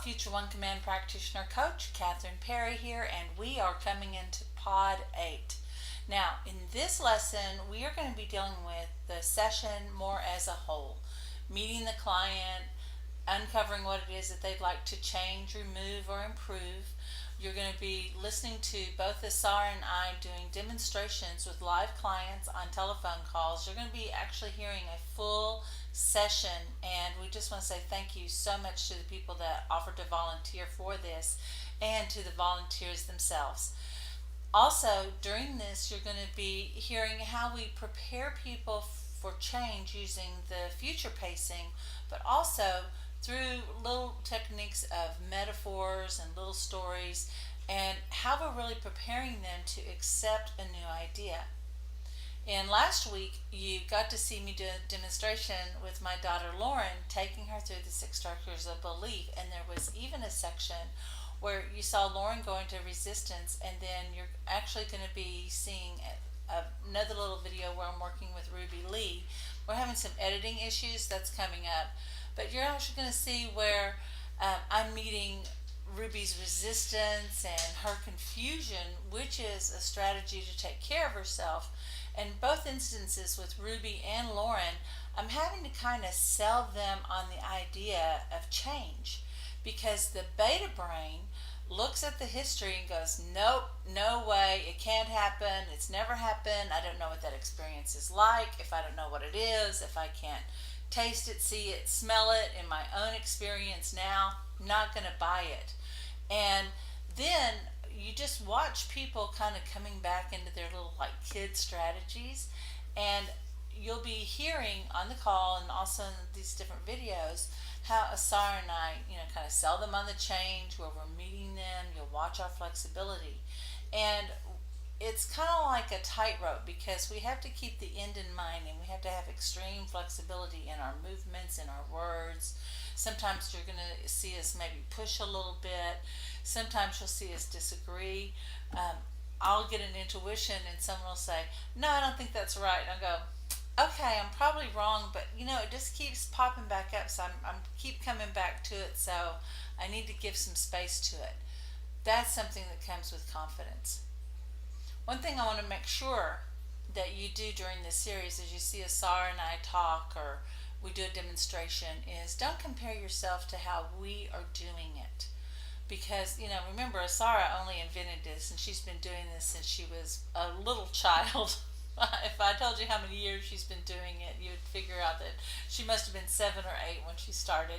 Future One Command Practitioner Coach Catherine Perry here, and we are coming into Pod 8. Now, in this lesson, we are going to be dealing with the session more as a whole, meeting the client, uncovering what it is that they'd like to change, remove, or improve. You're going to be listening to both Asara and I doing demonstrations with live clients on telephone calls. You're going to be actually hearing a full session, and we just want to say thank you so much to the people that offered to volunteer for this and to the volunteers themselves. Also, during this, you're going to be hearing how we prepare people for change using the future pacing, but also through little techniques of metaphors and little stories, and how we're really preparing them to accept a new idea. And last week, you got to see me do a demonstration with my daughter Lauren, taking her through the 6 structures of belief, and there was even a section where you saw Lauren go into resistance, and then you're actually going to be seeing another little video where I'm working with Ruby Lee. We're having some editing issues that's coming up, but you're actually going to see where I'm meeting Ruby's resistance and her confusion, which is a strategy to take care of herself. In both instances with Ruby and Lauren, I'm having to kind of sell them on the idea of change, because the beta brain looks at the history and goes, nope, no way, it can't happen, it's never happened, I don't know what that experience is like, if I don't know what it is, if I can't taste it, see it, smell it in my own experience now, I'm not going to buy it. And then you just watch people kind of coming back into their little like kid strategies, and you'll be hearing on the call and also in these different videos how Asara and I, kind of sell them on the change, where we're meeting them. You'll watch our flexibility. And it's kind of like a tightrope, because we have to keep the end in mind, and we have to have extreme flexibility in our movements, in our words. Sometimes you're going to see us maybe push a little bit. Sometimes you'll see us disagree. I'll get an intuition and someone will say, no, I don't think that's right. And I'll go, okay, I'm probably wrong, but it just keeps popping back up, so I'm keep coming back to it, so I need to give some space to it. That's something that comes with confidence. One thing I want to make sure that you do during this series, as you see Asara and I talk, or we do a demonstration, is don't compare yourself to how we are doing it. Because, remember, Asara only invented this, and she's been doing this since she was a little child. If I told you how many years she's been doing it, you would figure out that she must have been 7 or 8 when she started.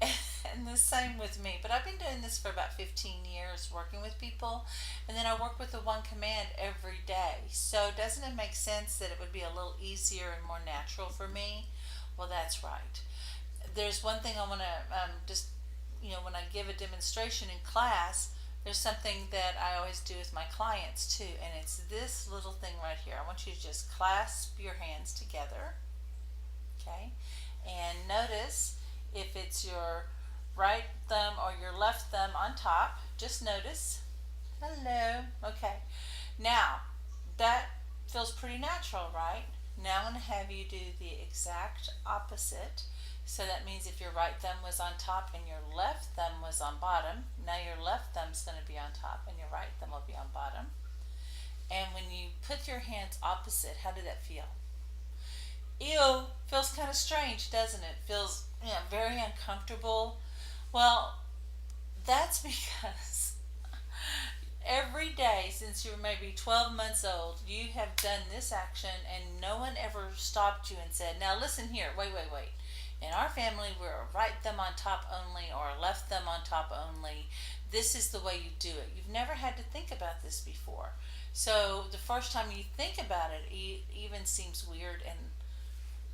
And the same with me. But I've been doing this for about 15 years, working with people. And then I work with the One Command every day. So doesn't it make sense that it would be a little easier and more natural for me? Well, that's right. There's one thing I want to when I give a demonstration in class, there's something that I always do with my clients too, and it's this little thing right here. I want you to just clasp your hands together, okay? And notice if it's your right thumb or your left thumb on top. Just notice. Hello. Okay. Now, that feels pretty natural, right? Now I'm going to have you do the exact opposite. So that means if your right thumb was on top and your left thumb was on bottom, now your left thumb's going to be on top and your right thumb will be on bottom. And when you put your hands opposite, how did that feel? Ew, feels kind of strange, doesn't it? Feels very uncomfortable. Well, that's because every day since you were maybe 12 months old, you have done this action, and no one ever stopped you and said, now listen here, wait. In our family, we're a right thumb on top only, or a left thumb on top only. This is the way you do it. You've never had to think about this before. So the first time you think about it, it even seems weird. And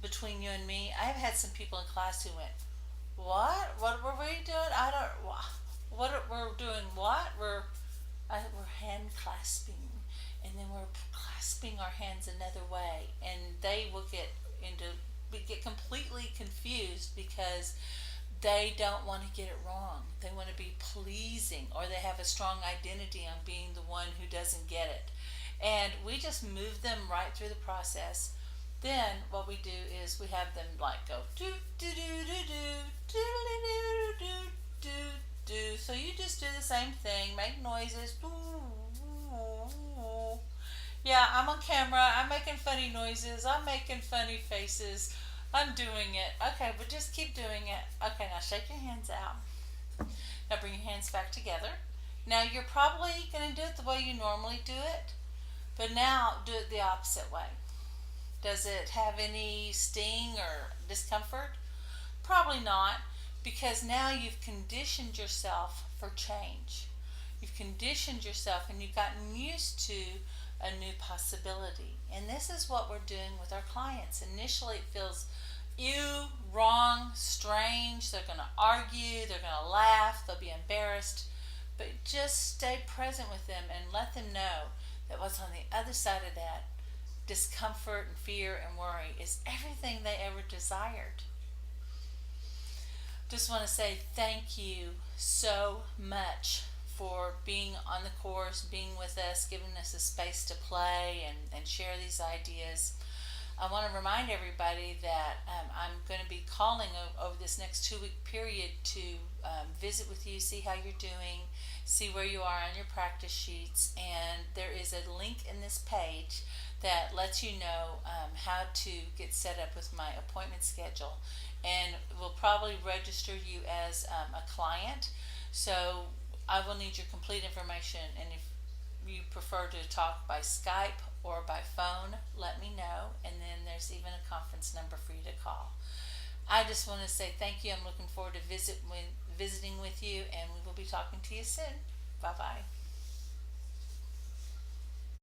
between you and me, I've had some people in class who went, what? What were we doing? We're doing what? We're hand clasping. And then we're clasping our hands another way. And they will get completely confused, because they don't want to get it wrong. They want to be pleasing, or they have a strong identity on being the one who doesn't get it. And we just move them right through the process. Then what we do is we have them like go do do do do do do do do do do same thing. Make noises. Yeah, I'm on camera. I'm making funny noises. I'm making funny faces. I'm doing it. Okay, but just keep doing it. Okay, now shake your hands out. Now bring your hands back together. Now you're probably going to do it the way you normally do it, but now do it the opposite way. Does it have any sting or discomfort? Probably not, because now you've conditioned yourself for change. You've conditioned yourself and you've gotten used to a new possibility. And this is what we're doing with our clients. Initially, it feels ew, wrong, strange. They're going to argue, they're going to laugh, they'll be embarrassed. But just stay present with them and let them know that what's on the other side of that discomfort and fear and worry is everything they ever desired. Just want to say thank you so much for being on the course, being with us, giving us a space to play and share these ideas. I want to remind everybody that I'm going to be calling over this next 2-week period to visit with you, see how you're doing, see where you are on your practice sheets, and there is a link in this page that lets you know how to get set up with my appointment schedule, and we'll probably register you as a client. So I will need your complete information, and if you prefer to talk by Skype or by phone, let me know, and then there's even a conference number for you to call. I just want to say thank you. I'm looking forward to visiting with you, and we will be talking to you soon. Bye-bye.